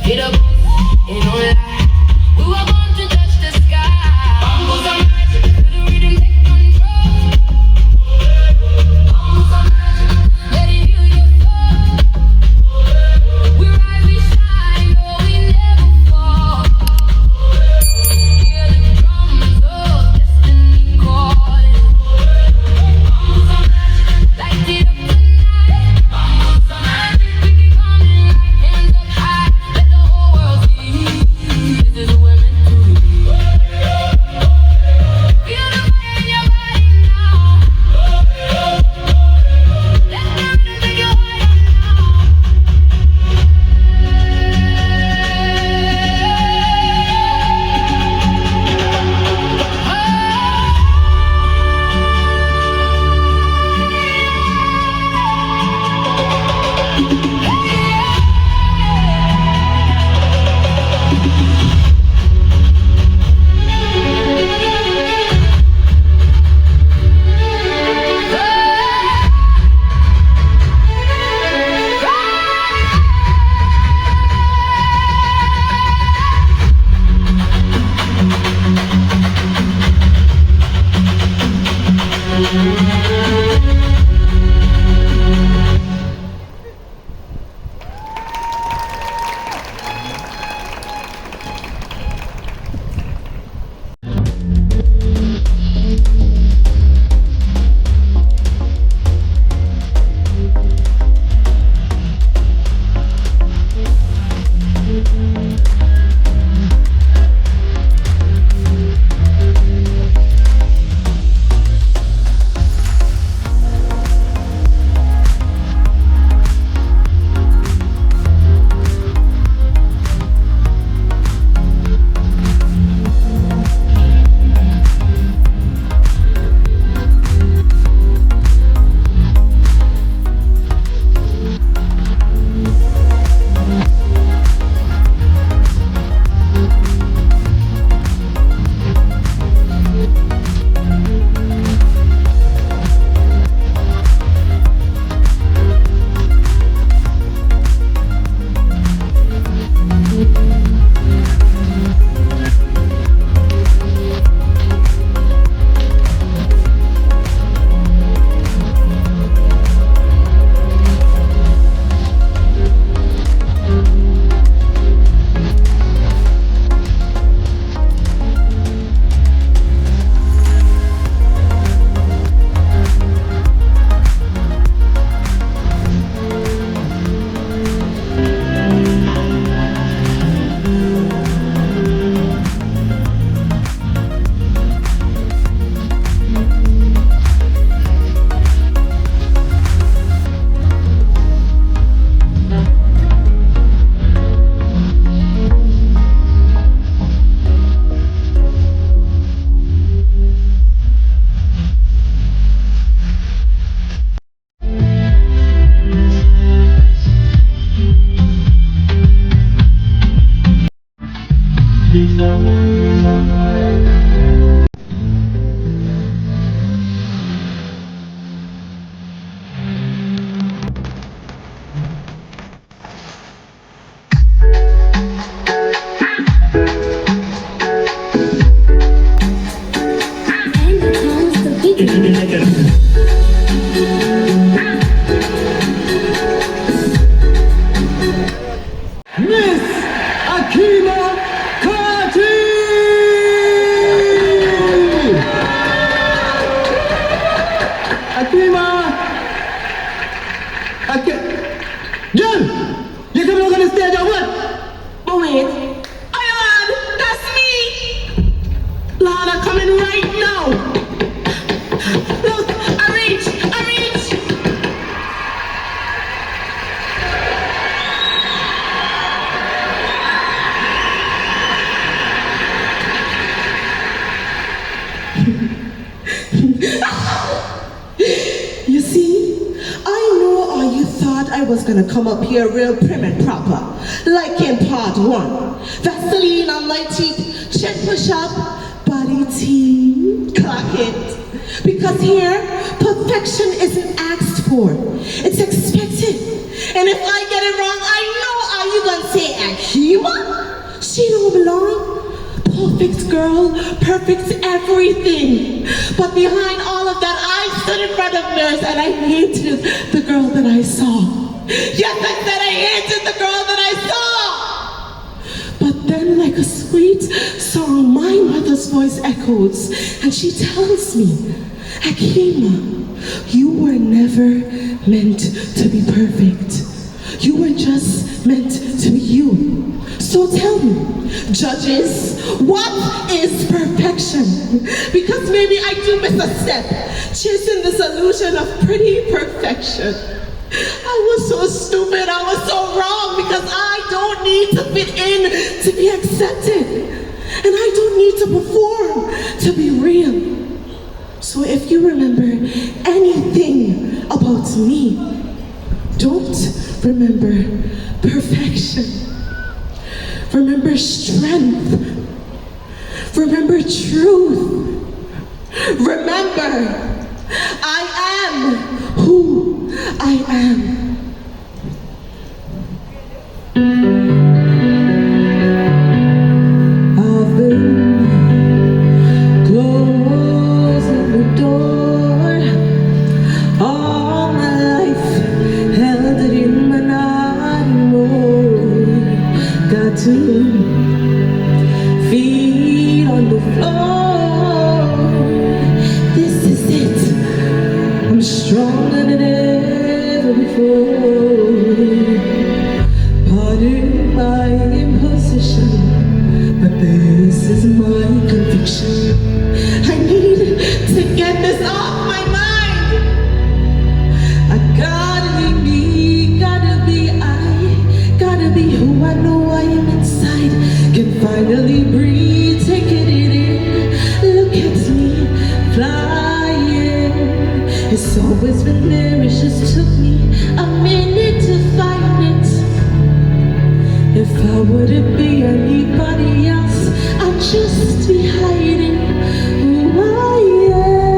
Hit a boat, ain't no lie. We were born to touch the sky. Bamboo some magic, to the rhythm take control. Bamboo some magic, let it heal your soul. We rise, we shine, no, we never fall. Hear the drums of destiny calling. Bamboo some magic, light it up tonight. Bamboo some magic, we be coming like hands up high. Let the whole world see this is who we're meant to be. Feel the fire in your body now. Let the rhythm take you higher now. Miss Akéma Carty! Akéma! Jen! You coming up on the stage or what? But wait, Lord, that's me! Lord, I'm coming right now! Look, I reach! You see, I know all you thought I was gonna come up here real prim and proper, like in part 1. Vaseline on my teeth, chin push up, body tea, clock it. Because here, perfection isn't asked for, it's expected. And if I get it wrong, I know how you gonna say Akéma? She don't belong. Perfect girl, perfect everything. But behind all of that, I stood in front of mirrors and I hated the girl that I saw. Yes, I said I hated the girl that I saw. But then, like a sweet song, my mother's voice echoes, and she tells me, Akéma, you were never meant to be perfect. You were just meant to be you. So tell me, judges, what is perfection? Because maybe I do miss a step, chasing this illusion of pretty perfection. I was so stupid, I was so wrong, because I don't need to fit in to be accepted. And I don't need to perform to be real. So if you remember anything about me, don't remember perfection. Remember strength. Remember truth. Remember, I am who I am. I've been closing the door all my life, held it in, but not anymore. Got to feet on the floor. This is it. I'm stronger than ever before. Pardon my imposition, but this is my conviction. I need to get this off my mind. I gotta be me, gotta be I, gotta be who I know I am inside. Can finally breathe, take it in. Look at me flying. It's always been there, it just took me a minute to find it. If I wouldn't be anybody else, I'd just be hiding who I am,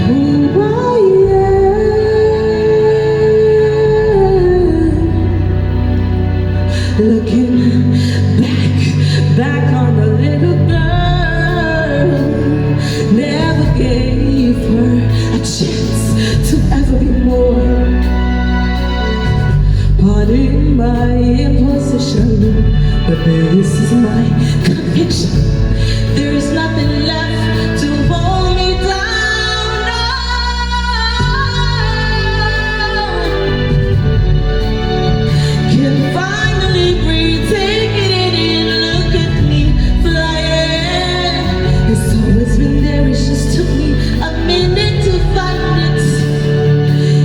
who I am. Looking back on the little girl, never gave her a chance to ever be more. Pardon my imposition, but this is my conviction. There is nothing left to hold me down. No. Can finally breathe, take it in, look at me flying. It's always been there, it just took me a minute to find it.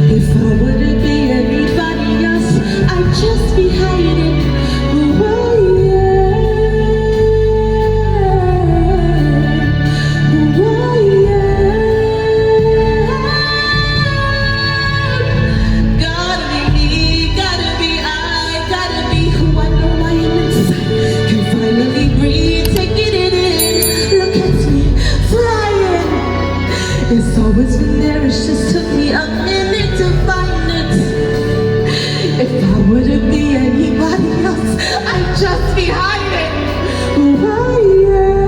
If I wouldn't be anybody else, I'd just be hiding who I am, who I am. Gotta be me, gotta be I, gotta be who I know I am inside. Can finally breathe, take it in, look at me flying. It's always been there, it's just took me a minute to find it. If I wouldn't be anybody else, I'd just be hiding who I am,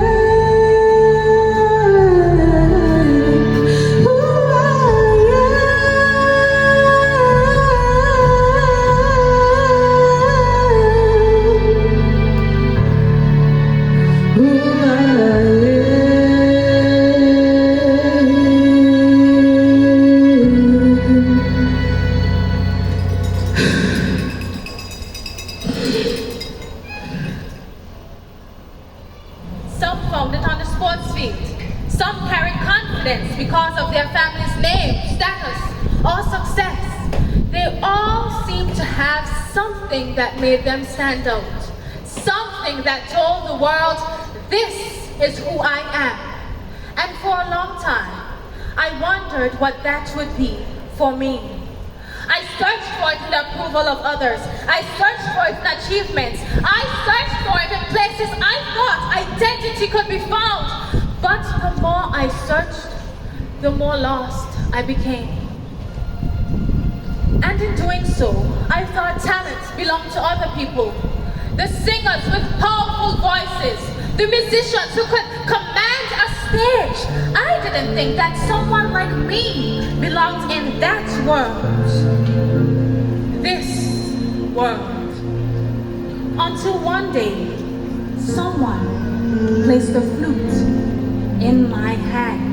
who I am, who I am. Some found it on the sports field. Some carried confidence because of their family's name, status, or success. They all seemed to have something that made them stand out. Something that told the world, this is who I am. And for a long time, I wondered what that would be for me. I searched for it in the approval of others. I searched for it in achievements. I searched for it in places I thought identity could be found. But the more I searched, the more lost I became. And in doing so, I thought talents belonged to other people. The singers with powerful voices, the musicians who could command a stage. I didn't think that someone like me belonged in that world. This world. Until one day, someone placed a flute in my hands.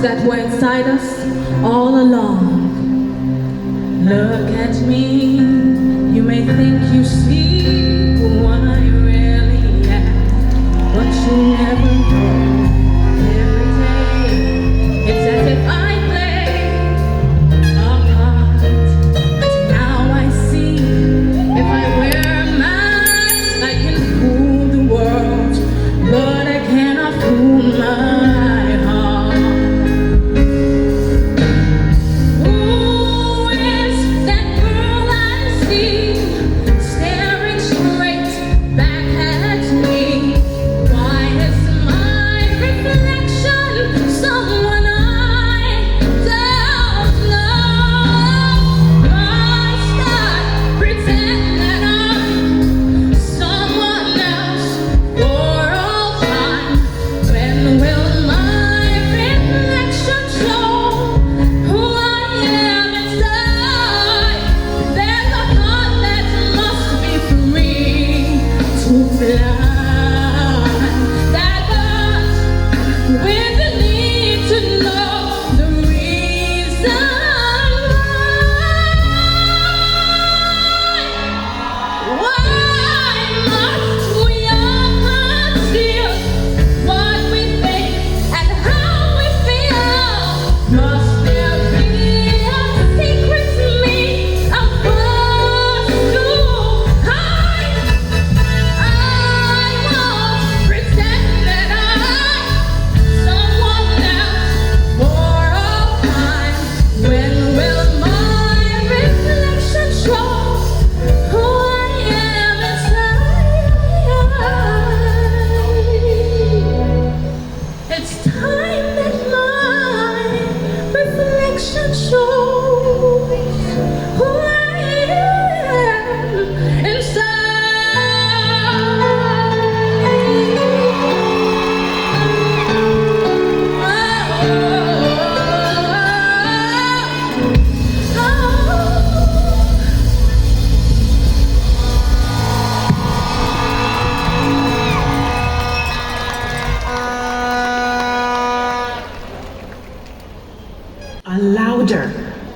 That were inside us all along. Look at me, you may think you see who I really am, but you never know. Every day, it's as if I played a part, but now I see, if I wear a mask, I can fool the world, but I cannot fool my heart.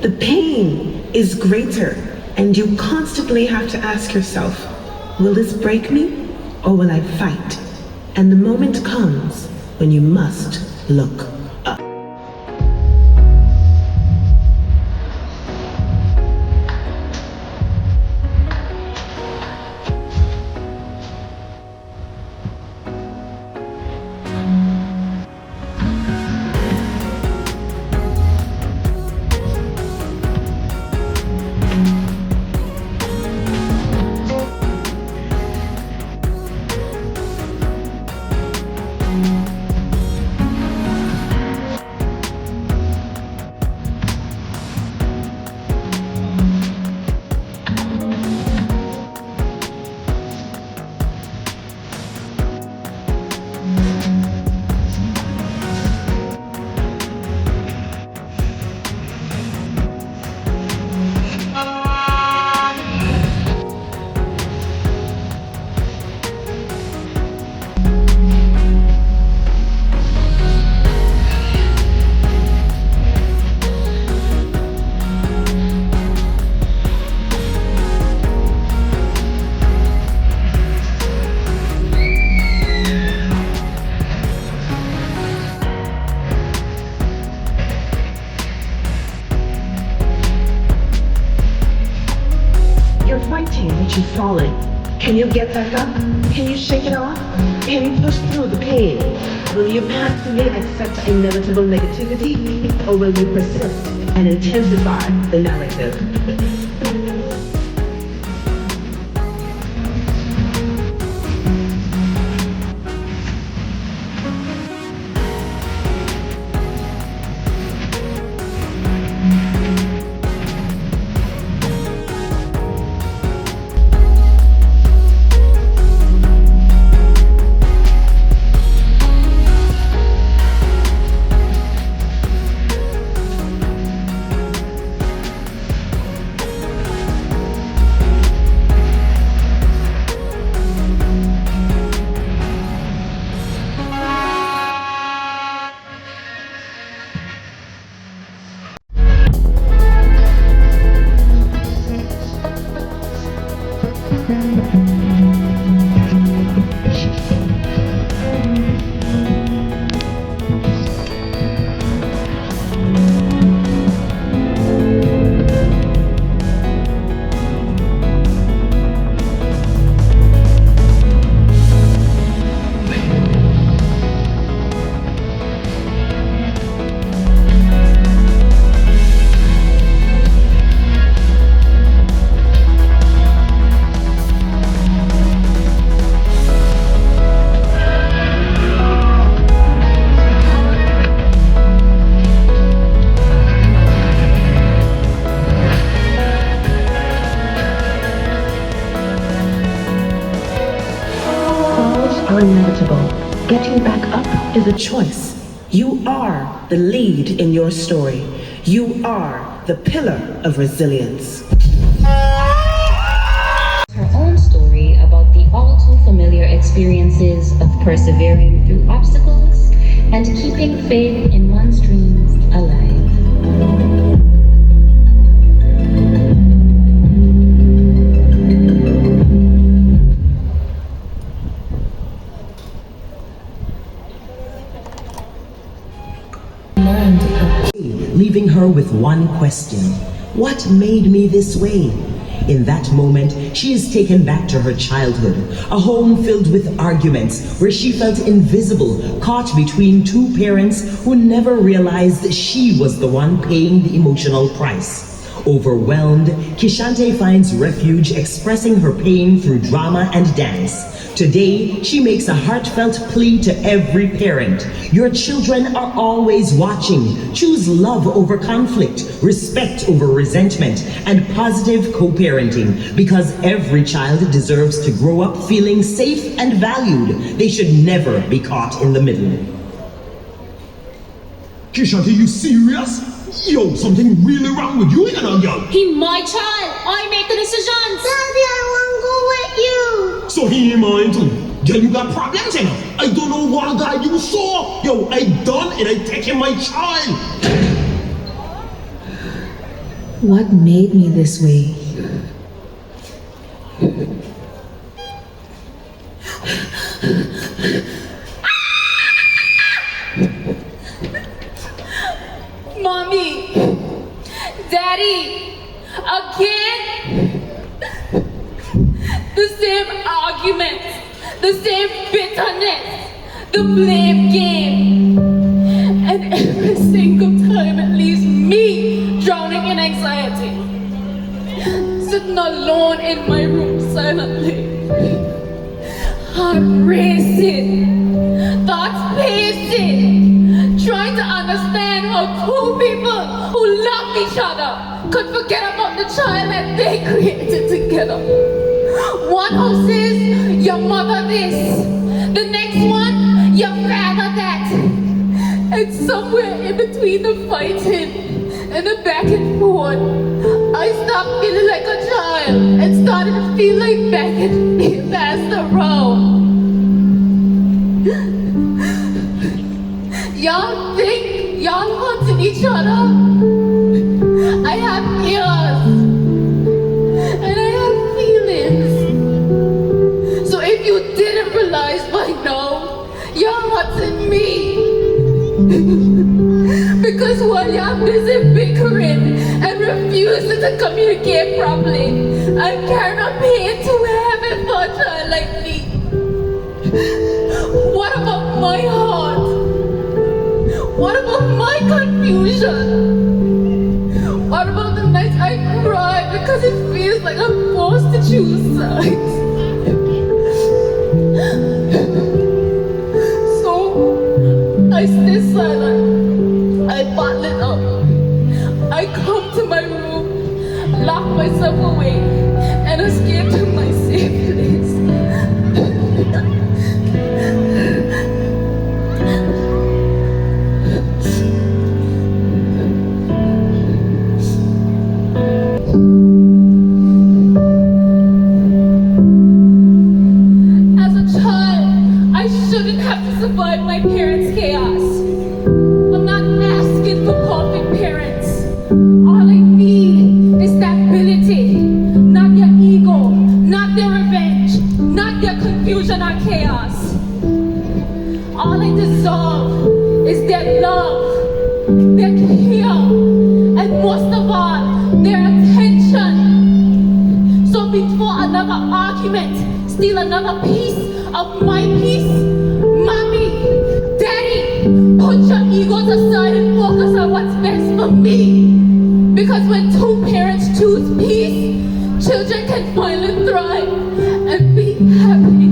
The pain is greater, and you constantly have to ask yourself, will this break me or will I fight? And the moment comes when you must look up. falling. Can you get back up? Can you shake it off? Can you push through the pain? Will you passively accept inevitable negativity, or will you persist and intensify the narrative? Are inevitable. Getting back up is a choice. You are the lead in your story. You are the pillar of resilience. Her own story about the all too familiar experiences of persevering through obstacles and keeping faith in one's dreams alive. Leaving her with one question: what made me this way? In that moment, she is taken back to her childhood, a home filled with arguments where she felt invisible, caught between two parents who never realized she was the one paying the emotional price. Overwhelmed, Kishante finds refuge expressing her pain through drama and dance. Today, she makes a heartfelt plea to every parent. Your children are always watching. Choose love over conflict, respect over resentment, and positive co-parenting, because every child deserves to grow up feeling safe and valued. They should never be caught in the middle. Kishante, you serious? Yo, something really wrong with you, you know, girl. He my child. I make the decisions. Daddy, I want to go with you. So he ain't mine too. Girl, you got problems, you know. I don't know what guy you saw. Yo, I done and I taking my child. What made me this way? Mommy, Daddy, again, the same arguments, the same bitterness, the blame game, and every single time it leaves me drowning in anxiety, sitting alone in my room silently, heart racing, thoughts pacing, trying to understand how two people who love each other could forget about the child that they created together. One who says, your mother this, the next one, your father that. And somewhere in between the fighting and the back and forth, I stopped feeling like a child and started to feel like begging Pastor Rowe. Y'all think y'all wanted each other? I have ears and I have feelings. So if you didn't realize by now, you're hurting me. Because while you're busy bickering and refusing to communicate properly, I'm carrying a pain too heavy for a child like me. What about my heart? What about my confusion? What about the nights I cry because it feels like I'm forced to choose sides? So, I stay silent. I bottle it up. I come to my room, lock myself away, and escape to my safe place. As a child, I shouldn't have to survive my parents' chaos. I'm not asking for perfect parents. All I need is stability, not their ego, not their revenge, not their confusion or chaos. All I deserve is their love, their care, and most of all, their attention. So before another argument steal another piece of my peace, Mommy, Daddy, put your egos aside and focus on what's best for me. Because when two parents choose peace, children can finally thrive and be happy.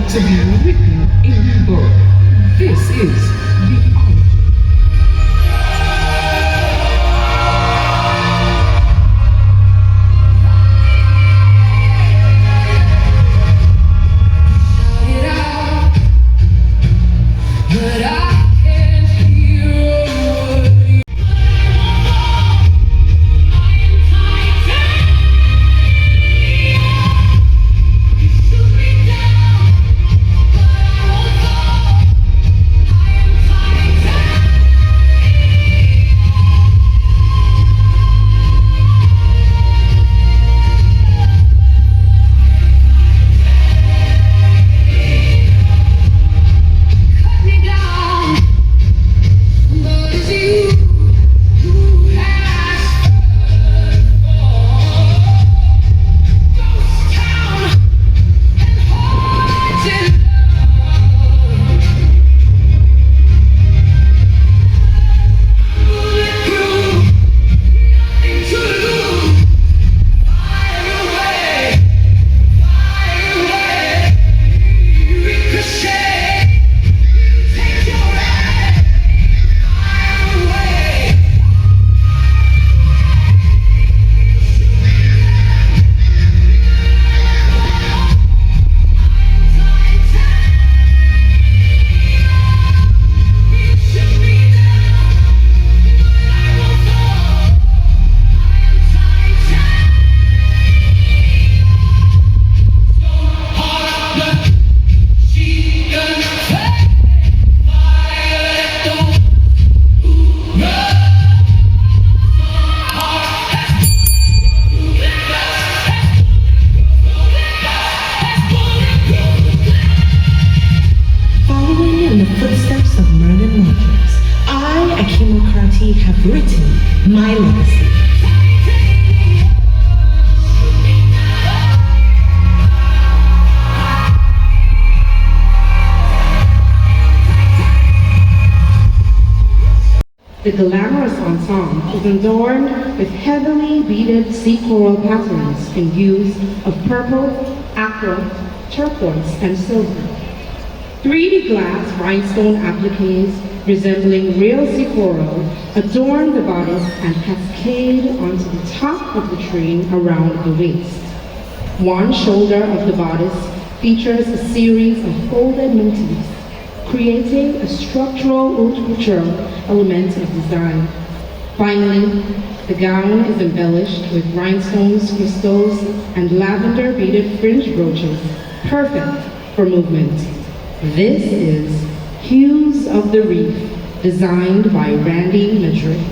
To be written in the book. This is the art. Akéma Carty have written my legacy. The glamorous ensemble is adorned with heavily beaded sea coral patterns in hues of purple, aqua, turquoise, and silver. 3D glass rhinestone appliques resembling real sea coral adorn the bodice and cascade onto the top of the train around the waist. One shoulder of the bodice features a series of folded motifs, creating a structural haute couture element of design. Finally, the gown is embellished with rhinestones, crystals, and lavender beaded fringe brooches, perfect for movement. This is Hues of the Reef, designed by Randy Madrid.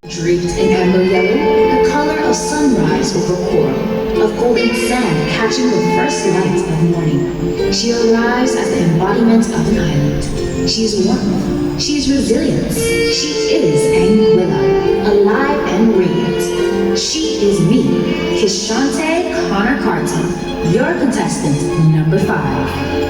Draped in amber yellow, the color of sunrise over coral, of golden sand catching the first light of morning. She arrives as the embodiment of an island. She is warmth, she is resilience, she is Anguilla, alive and radiant. She is me, Kishante Connor-Carty, your contestant number 5.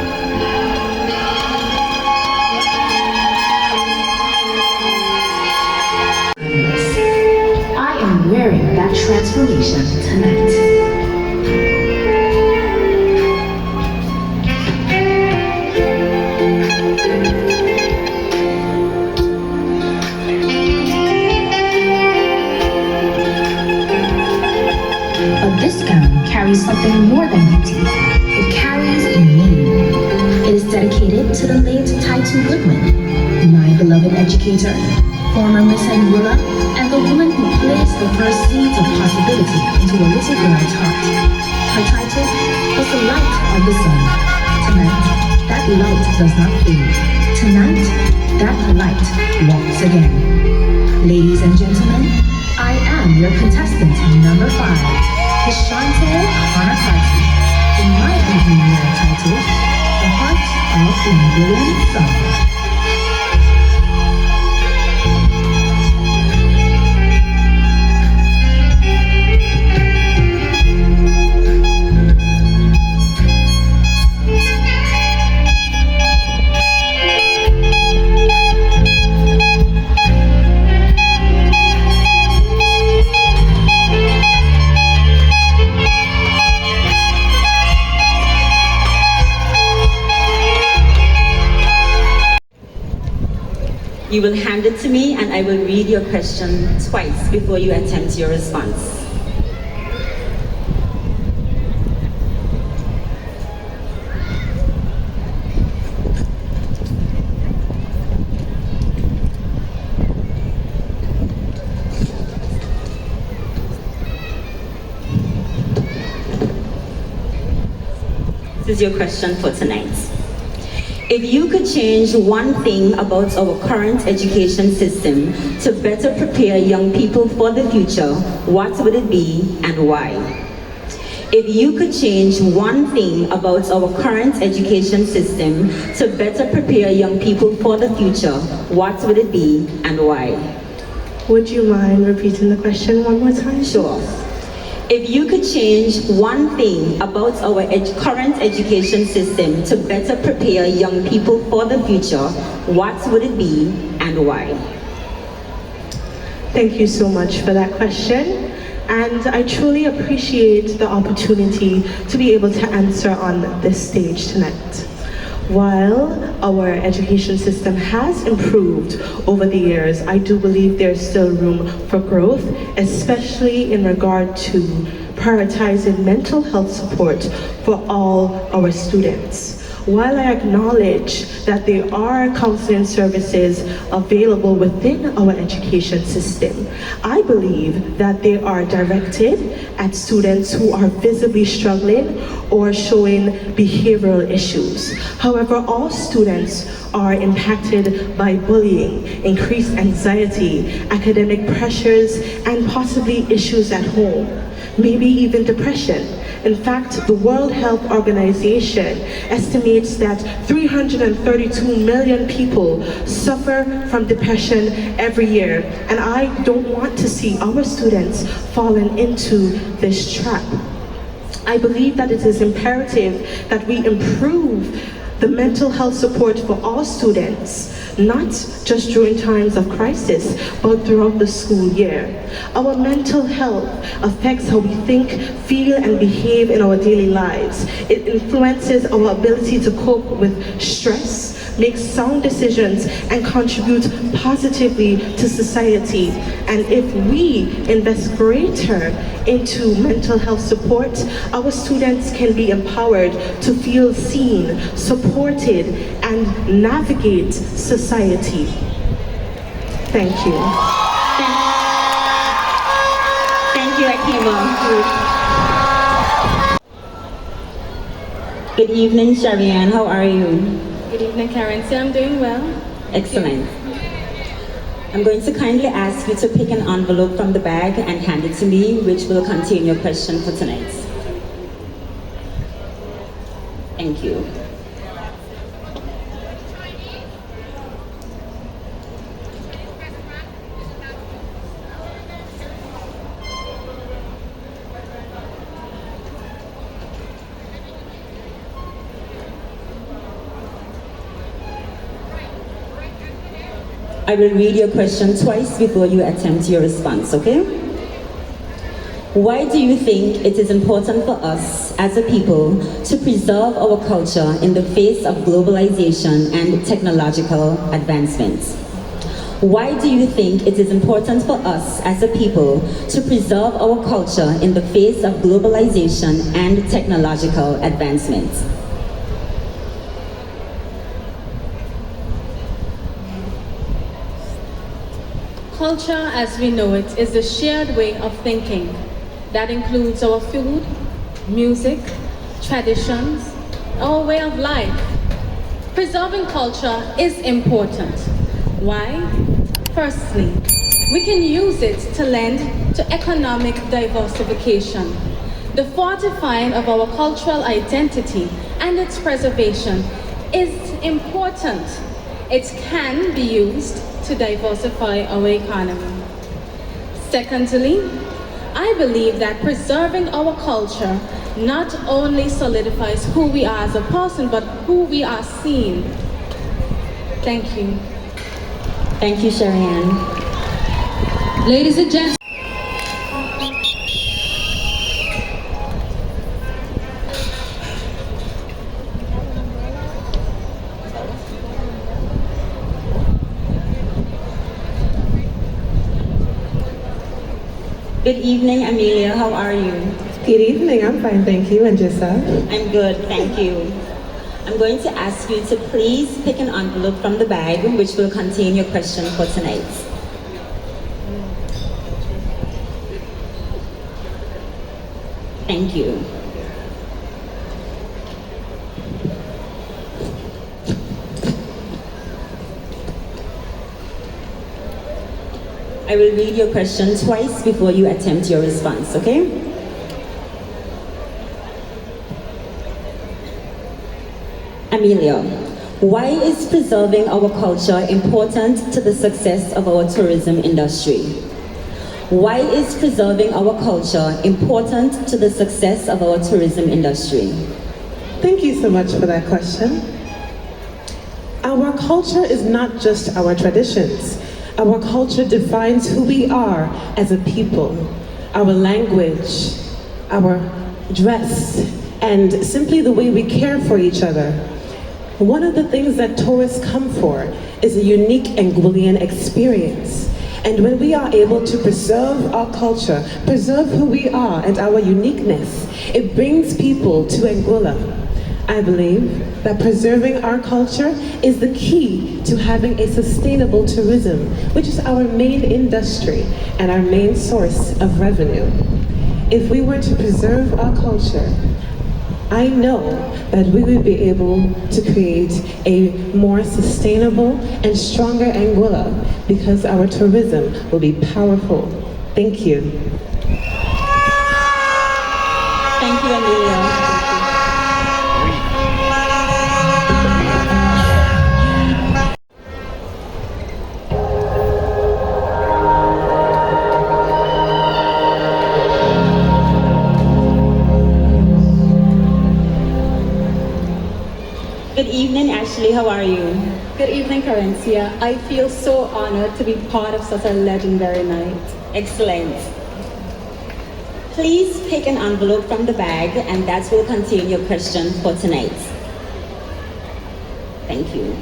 Wearing that transformation tonight. But this gown carries something more than beauty. It carries a meaning. It is dedicated to the late Titu Goodman, my beloved educator, former Miss Anguilla, and the woman who placed the first seeds of possibility into a little girl's heart. Her title was The Light of the Sun. Tonight, that light does not fade. Tonight, that light walks again. Ladies and gentlemen, I am your contestant number 5, Kishante Connor-Carty. In my evening year titled, The Heart of a Brilliant Song. You will hand it to me and I will read your question twice before you attempt your response. This is your question for tonight. If you could change one thing about our current education system to better prepare young people for the future, what would it be and why? If you could change one thing about our current education system to better prepare young people for the future, what would it be and why? Would you mind repeating the question one more time? Sure. If you could change one thing about our current education system to better prepare young people for the future, what would it be and why? Thank you so much for that question. And I truly appreciate the opportunity to be able to answer on this stage tonight. While our education system has improved over the years, I do believe there's still room for growth, especially in regard to prioritizing mental health support for all our students. While I acknowledge that there are counseling services available within our education system, I believe that they are directed at students who are visibly struggling or showing behavioral issues. However, all students are impacted by bullying, increased anxiety, academic pressures, and possibly issues at home, maybe even depression. In fact, the World Health Organization estimates that 332 million people suffer from depression every year, and I don't want to see our students falling into this trap. I believe that it is imperative that we improve the mental health support for all students, not just during times of crisis, but throughout the school year. Our mental health affects how we think, feel, and behave in our daily lives. It influences our ability to cope with stress, make sound decisions, and contribute positively to society. And if we invest greater into mental health support, our students can be empowered to feel seen, supported, and navigate society. Thank you. Thank you, Akéma. Good evening, Sharianne. How are you? Good evening, Karen. I'm doing well. Excellent. I'm going to kindly ask you to pick an envelope from the bag and hand it to me, which will contain your question for tonight. Thank you. I will read your question twice before you attempt your response, okay? Why do you think it is important for us as a people to preserve our culture in the face of globalization and technological advancements? Why do you think it is important for us as a people to preserve our culture in the face of globalization and technological advancements? Culture, as we know it, is the shared way of thinking that includes our food, music, traditions, our way of life. Preserving culture is important. Why? Firstly, We can use it to lend to economic diversification. The fortifying of our cultural identity and its preservation is important. It can be used to diversify our economy. Secondly, I believe that preserving our culture not only solidifies who we are as a person, but who we are seen. Thank you. Thank you, Sherry-Ann. Ladies and gents. Good evening, Amelia. How are you? Good evening. I'm fine, thank you. And yourself? I'm good, thank you. I'm going to ask you to please pick an envelope from the bag which will contain your question for tonight. Thank you. I will read your question twice before you attempt your response, okay? Amelia, why is preserving our culture important to the success of our tourism industry? Why is preserving our culture important to the success of our tourism industry? Thank you so much for that question. Our culture is not just our traditions. Our culture defines who we are as a people, our language, our dress, and simply the way we care for each other. One of the things that tourists come for is a unique Anguillan experience. And when we are able to preserve our culture, preserve who we are and our uniqueness, it brings people to Anguilla. I believe that preserving our culture is the key to having a sustainable tourism, which is our main industry and our main source of revenue. If we were to preserve our culture, I know that we would be able to create a more sustainable and stronger Anguilla because our tourism will be powerful. Thank you. Thank you, Amelia. Good evening, Ashley. How are you? Good evening, Carencia. I feel so honored to be part of such a legendary night. Excellent. Please pick an envelope from the bag and that will contain your question for tonight. Thank you.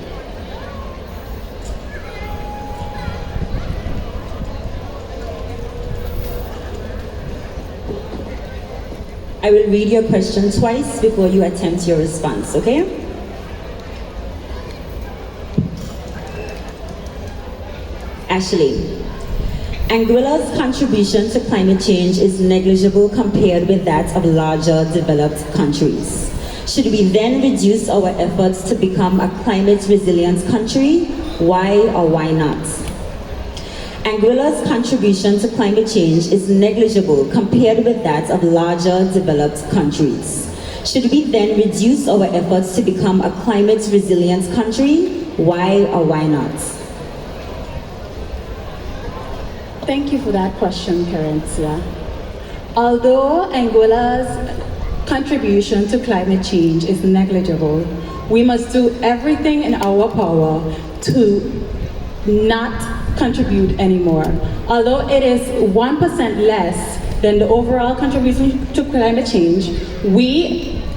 I will read your question twice before you attempt your response, okay? Ashley, Anguilla's contribution to climate change is negligible compared with that of larger developed countries. Should we then reduce our efforts to become a climate resilient country? Why or why not? Anguilla's contribution to climate change is negligible compared with that of larger developed countries. Should we then reduce our efforts to become a climate resilient country? Why or why not? Thank you for that question, Carencia. Although Anguilla's contribution to climate change is negligible, we must do everything in our power to not contribute anymore. Although it is 1% less than the overall contribution to climate change,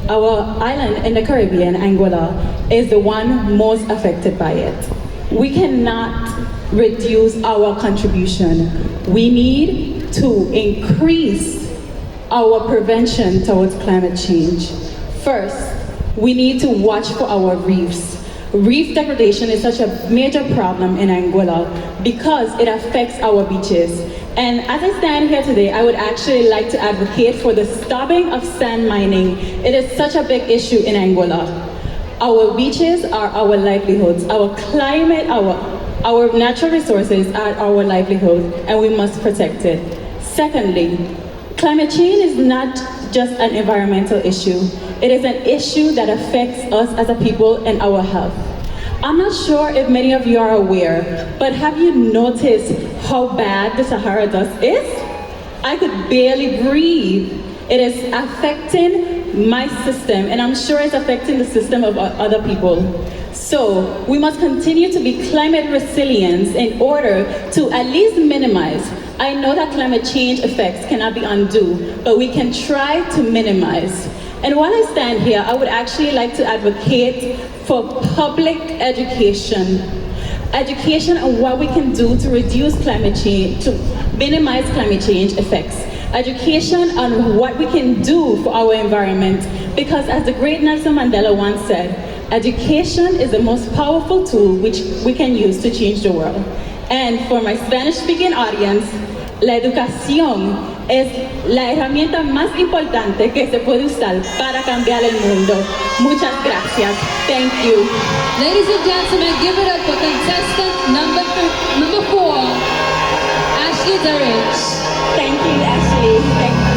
our island in the Caribbean, Anguilla, is the one most affected by it. We cannot reduce our contribution. We need to increase our prevention towards climate change. First, we need to watch for our reefs. Reef degradation is such a major problem in Anguilla because it affects our beaches. And as I stand here today, I would actually like to advocate for the stopping of sand mining. It is such a big issue in Anguilla. Our beaches are our livelihoods. Our climate, Our natural resources are our livelihood, and we must protect it. Secondly, climate change is not just an environmental issue. It is an issue that affects us as a people and our health. I'm not sure if many of you are aware, but have you noticed how bad the Sahara dust is? I could barely breathe. It is affecting my system, and I'm sure it's affecting the system of other people. So we must continue to be climate resilient in order to at least minimize. I know that climate change effects cannot be undone, but we can try to minimize. And while I stand here, I would actually like to advocate for public education. Education on what we can do to reduce climate change, to minimize climate change effects. Education on what we can do for our environment. Because as the great Nelson Mandela once said, education is the most powerful tool which we can use to change the world. And for my Spanish-speaking audience, la educación es la herramienta más importante que se puede usar para cambiar el mundo. Muchas gracias. Thank you. Ladies and gentlemen, give it up for contestant number 4, Ashley Durridge. Thank you, Ashley. Thank you.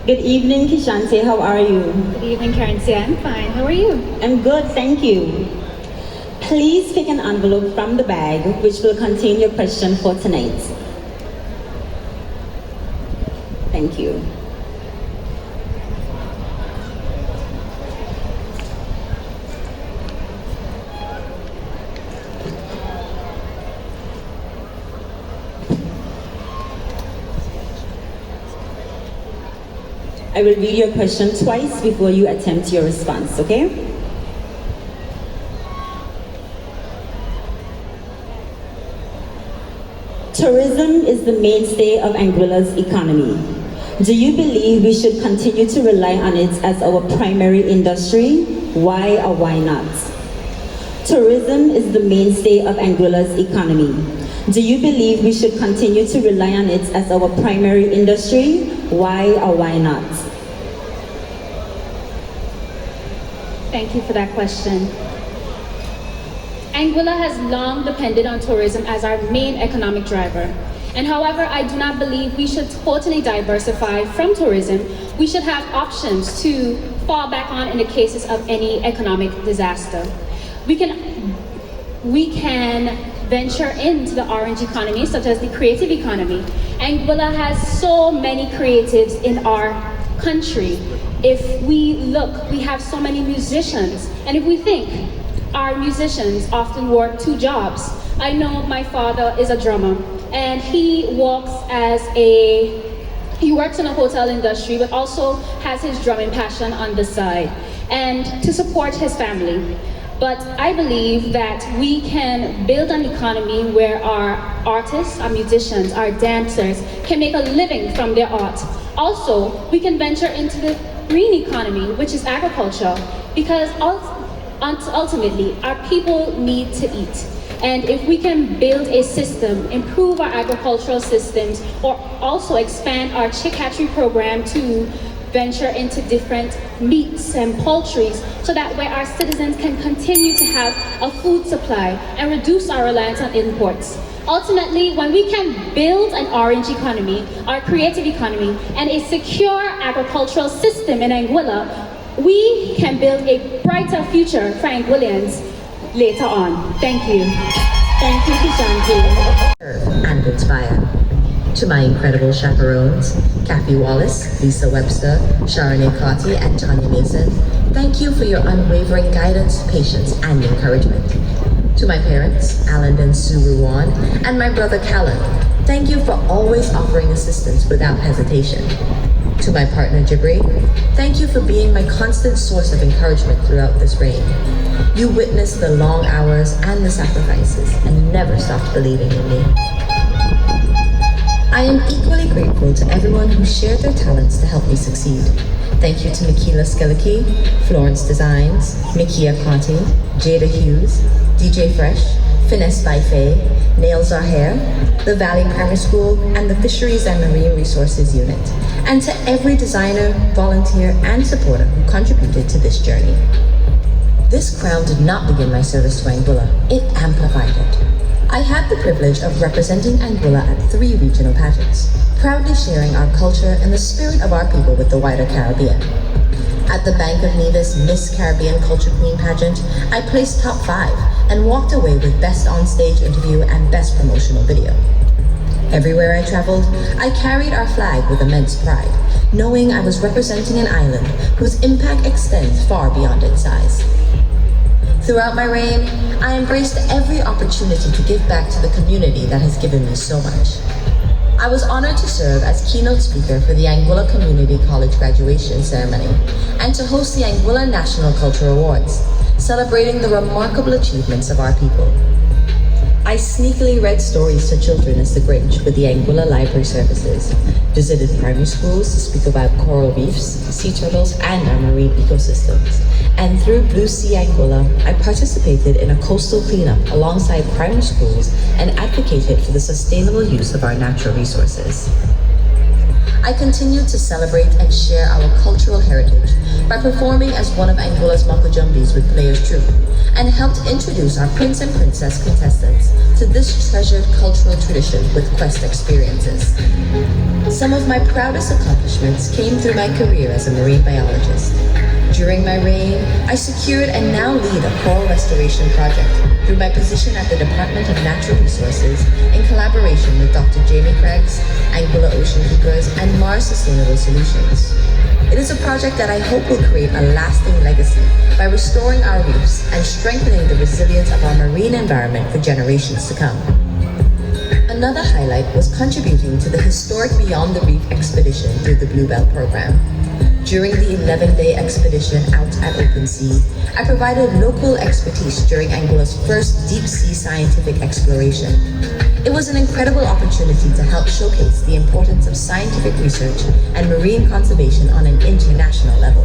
Good evening, Kishante. How are you? Good evening, Karencia. I'm fine. How are you? I'm good, thank you. Please pick an envelope from the bag which will contain your question for tonight. Thank you. I will read your question twice before you attempt your response, okay? Tourism is the mainstay of Anguilla's economy. Do you believe we should continue to rely on it as our primary industry? Why or why not? Tourism is the mainstay of Anguilla's economy. Do you believe we should continue to rely on it as our primary industry? Why or why not? Thank you for that question. Anguilla has long depended on tourism as our main economic driver. And however, I do not believe we should totally diversify from tourism. We should have options to fall back on in the cases of any economic disaster. We can venture into the orange economy, such as the creative economy. Anguilla has so many creatives in our country. If we look, we have so many musicians. And if we think, our musicians often work 2 jobs. I know my father is a drummer, and he works in a hotel industry, but also has his drumming passion on the side, and to support his family. But I believe that we can build an economy where our artists, our musicians, our dancers can make a living from their art. Also, we can venture into the green economy, which is agriculture, because ultimately our people need to eat. And if we can build a system, improve our agricultural systems, or also expand our chick hatchery program to venture into different meats and poultries, so that way our citizens can continue to have a food supply and reduce our reliance on imports. Ultimately, when we can build an orange economy, our creative economy, and a secure agricultural system in Anguilla, we can build a brighter future for Anguillians later on. Thank you. Thank you, Kishante. And inspire. To my incredible chaperones, Kathy Wallace, Lisa Webster, Sharon Carty, and Tanya Mason, thank you for your unwavering guidance, patience, and encouragement. To my parents, Alan and Sue Ruan, and my brother Callan, thank you for always offering assistance without hesitation. To my partner Jibri, thank you for being my constant source of encouragement throughout this reign. You witnessed the long hours and the sacrifices and never stopped believing in me. I am equally grateful to everyone who shared their talents to help me succeed. Thank you to Michaela Skillicky, Florence Designs, Mikia Carty, Jada Hughes, DJ Fresh, Finesse by Faye, Nails Are Hair, the Valley Primary School, and the Fisheries and Marine Resources Unit, and to every designer, volunteer, and supporter who contributed to this journey. This crown did not begin my service to Anguilla, it amplified it. I had the privilege of representing Anguilla at 3 regional pageants, proudly sharing our culture and the spirit of our people with the wider Caribbean. At the Bank of Nevis Miss Caribbean Culture Queen pageant, I placed top 5 and walked away with Best On-Stage Interview and Best Promotional Video. Everywhere I traveled, I carried our flag with immense pride, knowing I was representing an island whose impact extends far beyond its size. Throughout my reign, I embraced every opportunity to give back to the community that has given me so much. I was honored to serve as keynote speaker for the Anguilla Community College graduation ceremony and to host the Anguilla National Culture Awards, celebrating the remarkable achievements of our people. I sneakily read stories to children as the Grinch with the Anguilla Library Services, visited primary schools to speak about coral reefs, sea turtles, and our marine ecosystems. And through Blue Sea Anguilla, I participated in a coastal cleanup alongside primary schools and advocated for the sustainable use of our natural resources. I continued to celebrate and share our cultural heritage by performing as one of Anguilla's Makojumbis with Players Troupe, and helped introduce our Prince and Princess contestants to this treasured cultural tradition with quest experiences. Some of my proudest accomplishments came through my career as a marine biologist. During my reign, I secured and now lead a coral restoration project through my position at the Department of Natural Resources in collaboration with Dr. Jamie Craigs, Anguilla Ocean Keepers, and Mars Sustainable Solutions. It is a project that I hope will create a lasting legacy by restoring our reefs and strengthening the resilience of our marine environment for generations to come. Another highlight was contributing to the historic Beyond the Reef expedition through the Bluebell program. During the 11-day expedition out at open sea, I provided local expertise during Anguilla's first deep-sea scientific exploration. It was an incredible opportunity to help showcase the importance of scientific research and marine conservation on an international level.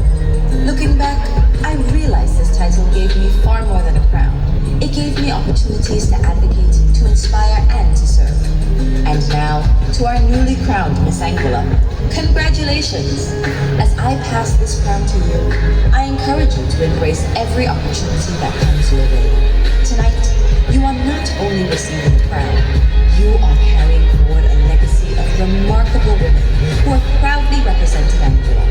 Looking back, I realized this title gave me far more than a crown. It gave me opportunities to advocate, to inspire, and to serve. And now, to our newly crowned Miss Anguilla, congratulations! As I pass this crown to you, I encourage you to embrace every opportunity that comes your way. Tonight, you are not only receiving a crown, you are carrying forward a legacy of remarkable women who have proudly represented Anguilla.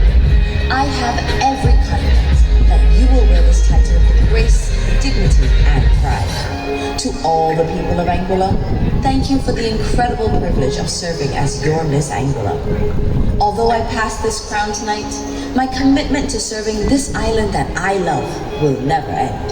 I have every confidence that you will wear this title with grace, dignity, and pride. To all the people of Anguilla, thank you for the incredible privilege of serving as your Miss Anguilla. Although I pass this crown tonight, my commitment to serving this island that I love will never end.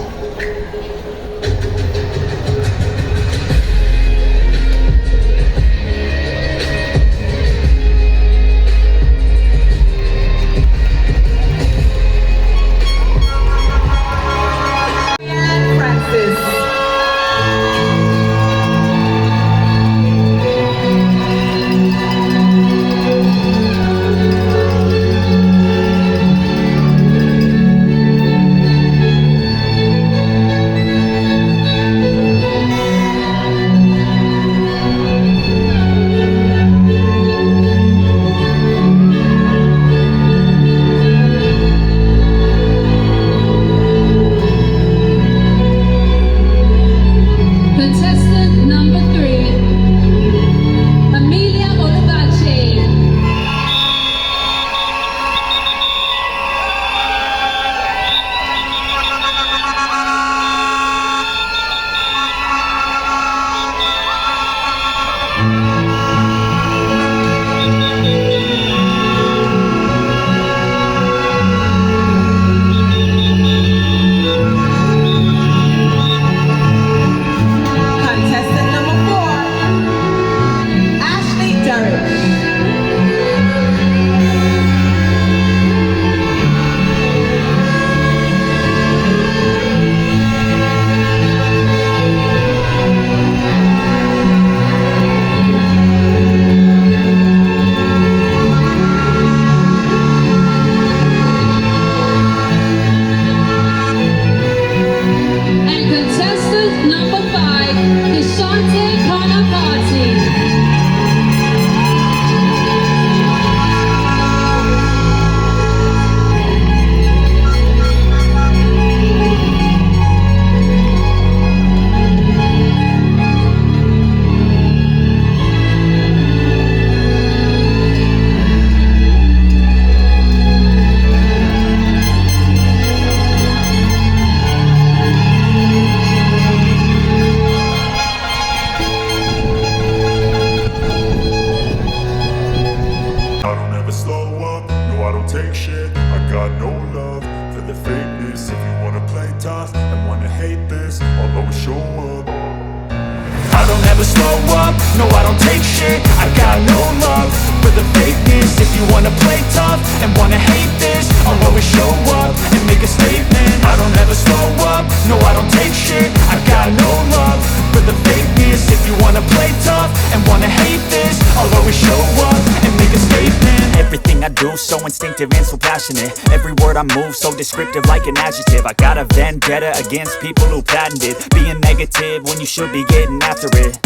never slow up, no I don't take shit. I got no love for the fakeness. If you wanna play tough and wanna hate this, I'll always show up and make a statement. I don't ever slow up, no I don't take shit. I got no love for the fakeness. If you wanna play tough and wanna hate this, I'll always show up and make a statement. Everything I do so instinctive and so passionate. Every word I move so descriptive like an adjective. I got a vendetta against people who patented being negative when you should be getting after it.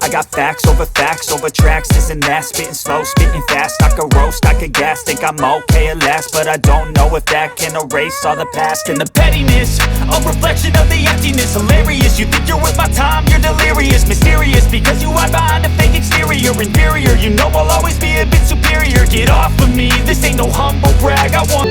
I got facts over tracks, this and that. Spitting slow, spitting fast. I could roast, I could gas. Think I'm okay at last, but I don't know if that can erase all the past. And the pettiness, a reflection of the emptiness. Hilarious, you think you're worth my time, you're delirious. Mysterious, because you hide behind a fake exterior. Inferior, you know I'll always be a bit superior. Get off of me, this ain't no humble brag. I want...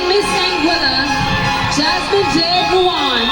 Miss Anguilla, Jasmine J. Guan.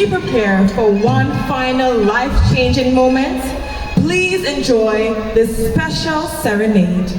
Prepare for one final life-changing moment, please enjoy this special serenade.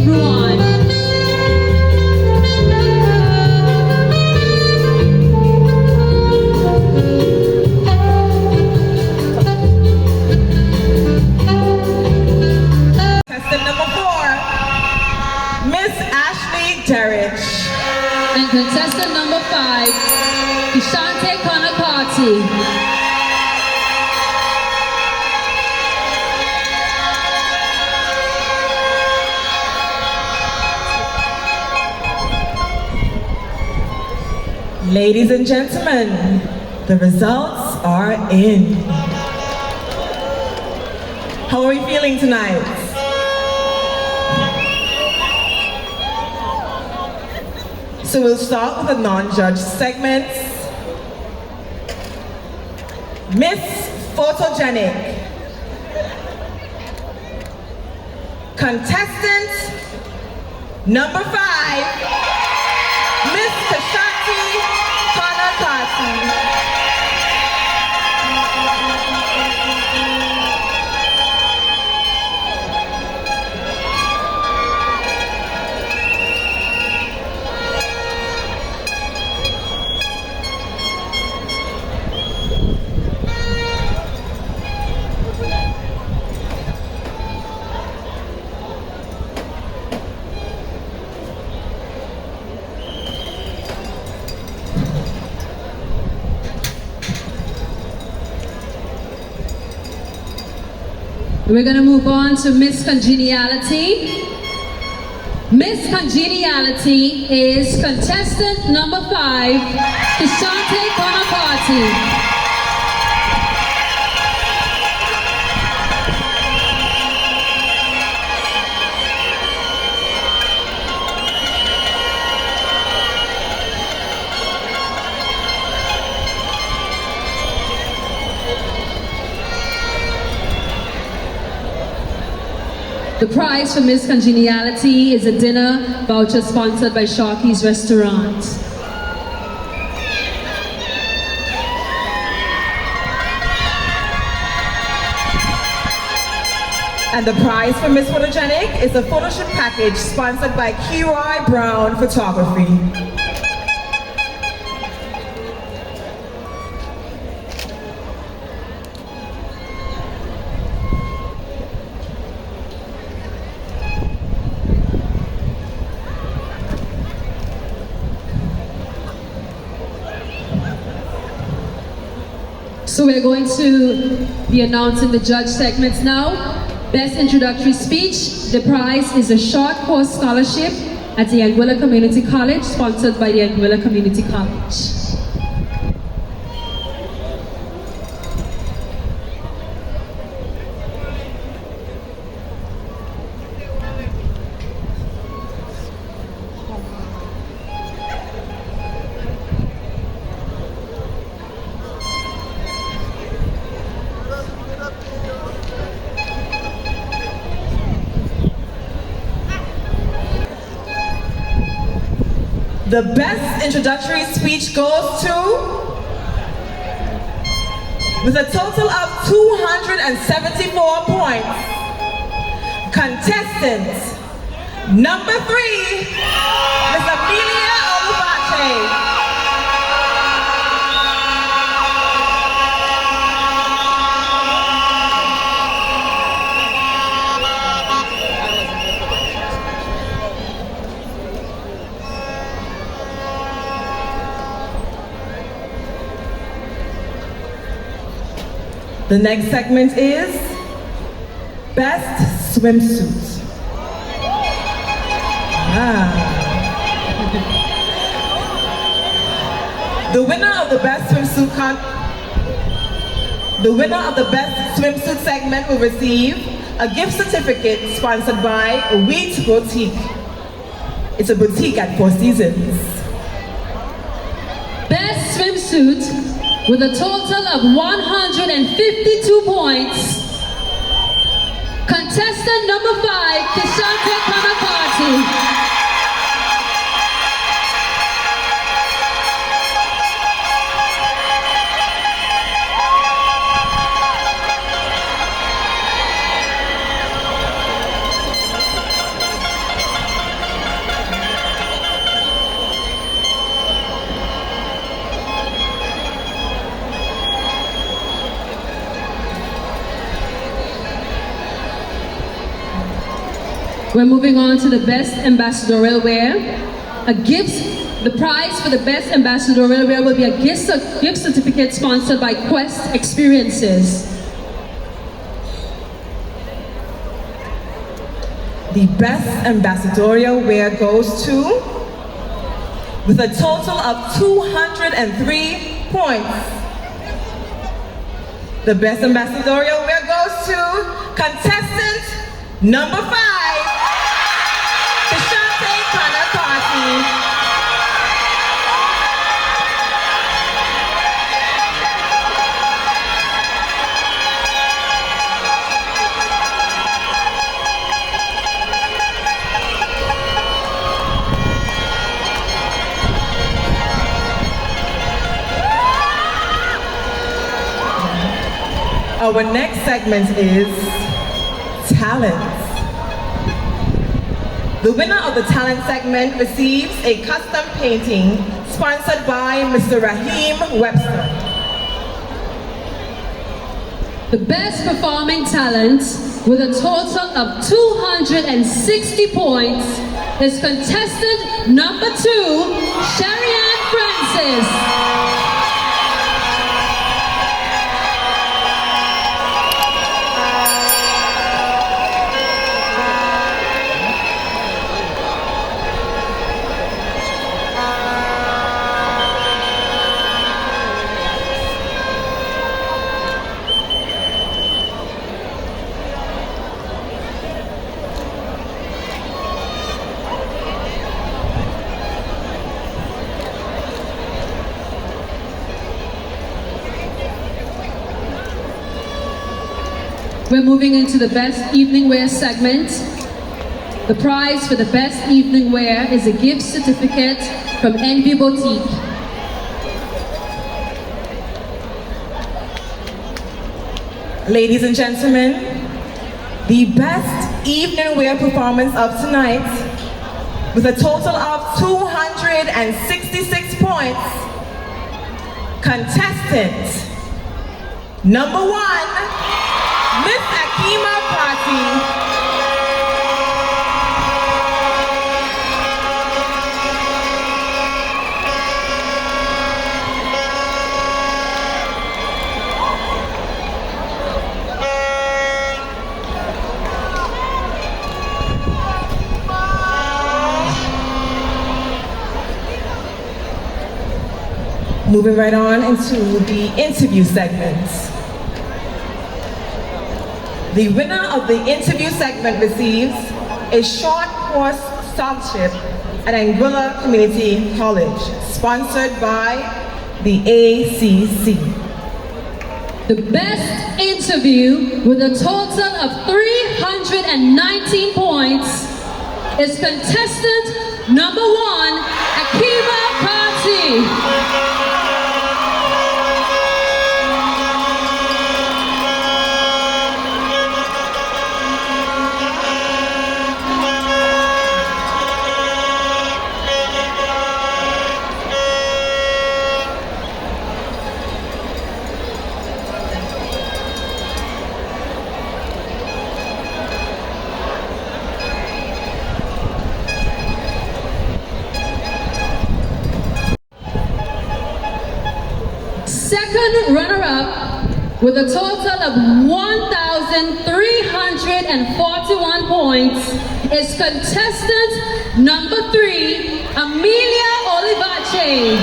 everyone. Contestant number 4, Miss Ashley Derridge. And contestant number 5, Kishante Connor-Carty. Ladies and gentlemen, the results are in. How are we feeling tonight? So we'll start with the non-judge segments. Miss Photogenic. Contestant number 5, Miss Kishante Connor-Carty. We're gonna move on to Miss Congeniality. Miss Congeniality is contestant number 5, Kishante Connor-Carty. The prize for Miss Congeniality is a dinner voucher sponsored by Sharky's Restaurant. And the prize for Miss Photogenic is a photo shoot package sponsored by Kiroy Brown Photography. So we're going to be announcing the judge segments now. Best introductory speech. The prize is a short course scholarship at the Anguilla Community College, sponsored by the Anguilla Community College. The best introductory speech goes to, with a total of 274 points, contestant number 3, Miss Amelia Olivacce. The next segment is Best Swimsuit. The winner of the best swimsuit segment will receive a gift certificate sponsored by Wheat Boutique. It's a boutique at Four Seasons. Best swimsuit with a total of 152 points. Contestant number 5, Kishante Connor-Carty. We're moving on to the best ambassadorial wear. The prize for the best ambassadorial wear will be a gift certificate sponsored by Quest Experiences. The best ambassadorial wear goes to, with a total of 203 points. The best ambassadorial wear goes to contestant number 5, Kishante Connor-Carty. Our next segment is talents. The winner of the talent segment receives a custom painting sponsored by Mr. Raheem Webster. The best performing talent with a total of 260 points is contestant number 2, Sharianne Francis. We're moving into the best evening wear segment. The prize for the best evening wear is a gift certificate from Envy Boutique. Ladies and gentlemen, the best evening wear performance of tonight, with a total of 266 points, contestant number 1, Miss Akéma Carty. Moving right on into the interview segments. The winner of the interview segment receives a short course scholarship at Anguilla Community College, sponsored by the ACC. The best interview with a total of 319 points is contestant number 1, Akéma Carty. Second runner-up with a total of 1,341 points is contestant number 3, Amelia Olivacce.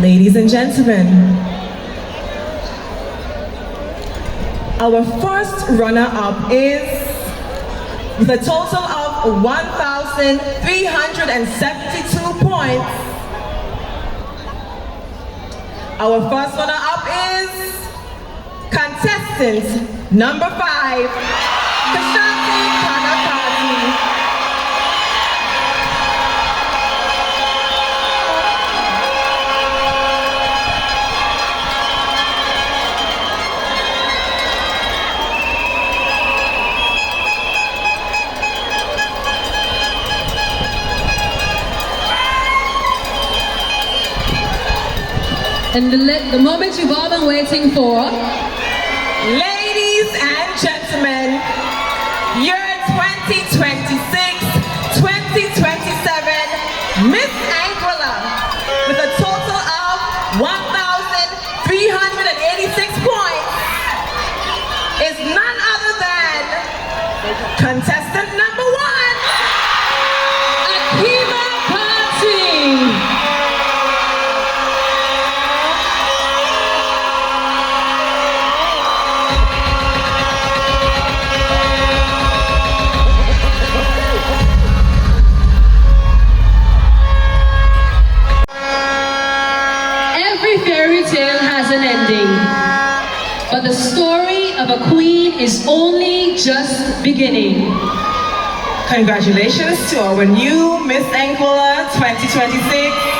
Ladies and gentlemen, our first runner-up is, with a total of 1,372 points, our first runner-up is contestant number 5, Kishante Connor-Carty. And the moment you've all been waiting for. Ladies and gentlemen, your 2026-2027 Miss Anguilla with a total of 1,386 points is none other than contestant number 1, Akéma Carty. Every fairy tale has an ending, but the story of a queen is only just beginning. Congratulations to our new Miss Anguilla 2026.